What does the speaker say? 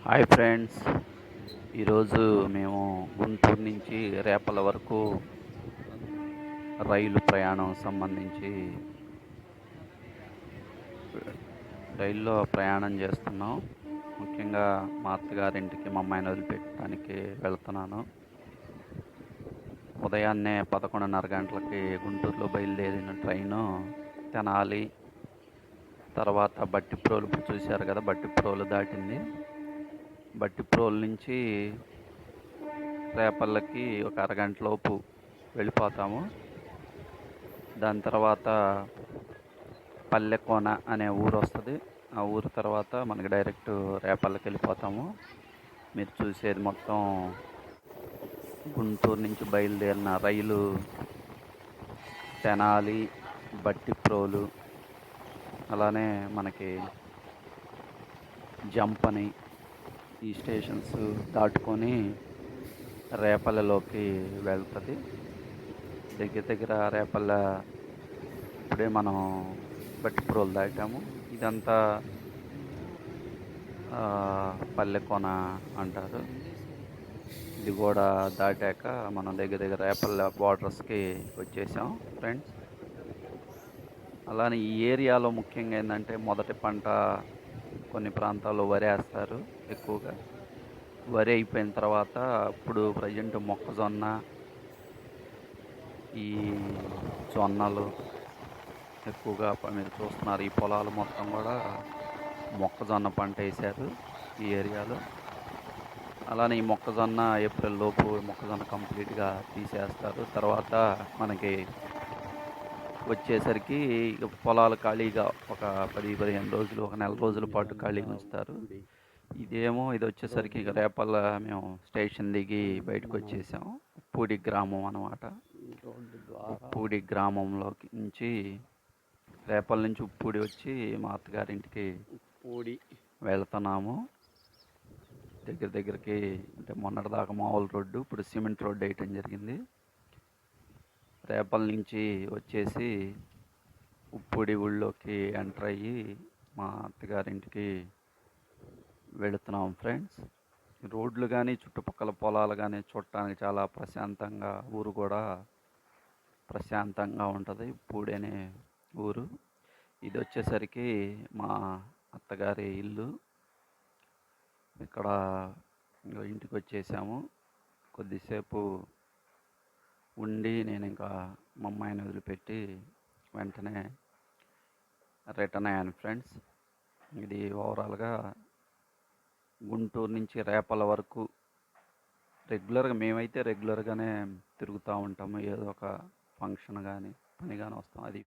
Hi friends, ఈరోజు మేము గుంటూరు నుంచి రేపల వరకు రైలు ప్రయాణం సంబంధించి రైల్లో ప్రయాణం చేస్తున్నాం. ముఖ్యంగా మా అత్తగారింటికి మా అమ్మాయిని వదిలిపెట్టడానికి వెళ్తున్నాను. ఉదయాన్నే 11:30 గంటలకి గుంటూరులో బయలుదేరిన ట్రైను తెనాలి, తర్వాత బట్టిప్రోలు, ఇప్పుడు చూశారు కదా, బట్టిప్రోలు దాటింది. బట్టిప్రోలు నుంచి రేపల్లకి ఒక అరగంటలోపు వెళ్ళిపోతాము. దాని తర్వాత పల్లెకోన అనే ఊరు వస్తుంది. ఆ ఊరు తర్వాత మనకి డైరెక్ట్ రేపల్లకి వెళ్ళిపోతాము. మీరు చూసేది మొత్తం గుంటూరు నుంచి బయలుదేరిన రైలు తెనాలి, బట్టిప్రోలు, అలానే మనకి జంపని, ఈ స్టేషన్స్ దాటుకొని రేపల్లెలోకి వెళ్తుంది. దగ్గర దగ్గర రేపల్ల ఇప్పుడే మనం బట్టిప్రోలు దాటాము. ఇదంతా పల్లెకోన అంటారు. ఇది కూడా దాటాక మనం దగ్గర దగ్గర రేపల్ల బార్డర్స్కి వచ్చేసాం ఫ్రెండ్స్. అలానే ఈ ఏరియాలో ముఖ్యంగా ఏంటంటే మొదటి పంట కొన్ని ప్రాంతాల్లో వరి వేస్తారు ఎక్కువగా. వరి అయిపోయిన తర్వాత ఇప్పుడు ప్రజెంట్ మొక్కజొన్న, ఈ జొన్నలు ఎక్కువగా మీరు చూస్తున్నారు. ఈ పొలాలు మొత్తం కూడా మొక్కజొన్న పంట వేశారు ఈ ఏరియాలో. అలానే ఈ మొక్కజొన్న ఏప్రిల్ లోపు మొక్కజొన్న కంప్లీట్గా తీసేస్తారు. తర్వాత మనకి వచ్చేసరికి ఇక పొలాలు ఖాళీగా ఒక 10-15 రోజులు, ఒక నెల రోజుల పాటు ఖాళీగా ఉంచుతారు. ఇది వచ్చేసరికి ఇక రేపల్ల మేము స్టేషన్ దిగి బయటకు వచ్చేసాం. ఉప్పూడి గ్రామం అన్నమాట. ఉప్పూడి గ్రామంలోకి నుంచి రేపల నుంచి ఉప్పూడి వచ్చి మా అత్తగారింటికి వెళ్తున్నాము. దగ్గరికి అంటే మొన్నటిదాకా మామూలు రోడ్డు, ఇప్పుడు సిమెంట్ రోడ్డు వేయటం జరిగింది. రేపల నుంచి వచ్చేసి ఉప్పూడి ఊళ్ళోకి ఎంటర్ అయ్యి మా అత్తగారింటికి వెళుతున్నాం ఫ్రెండ్స్. రోడ్లు కానీ చుట్టుపక్కల పొలాలు కానీ చూడటానికి చాలా ప్రశాంతంగా, ఊరు కూడా ప్రశాంతంగా ఉంటుంది. ఉప్పూడి అనే ఊరు. ఇది వచ్చేసరికి మా అత్తగారి ఇల్లు. ఇక్కడ ఇంటికి వచ్చేసాము. కొద్దిసేపు ఉండి నేను ఇంకా మా అమ్మాయిని వదిలిపెట్టి వెంటనే రిటర్న్ అయ్యాను ఫ్రెండ్స్. ఇది ఓవరాల్గా గుంటూరు నుంచి రేపల వరకు రెగ్యులర్గా మేమైతే రెగ్యులర్గానే తిరుగుతూ ఉంటాము. ఏదో ఒక ఫంక్షన్ కానీ పని కానీ వస్తాం. అది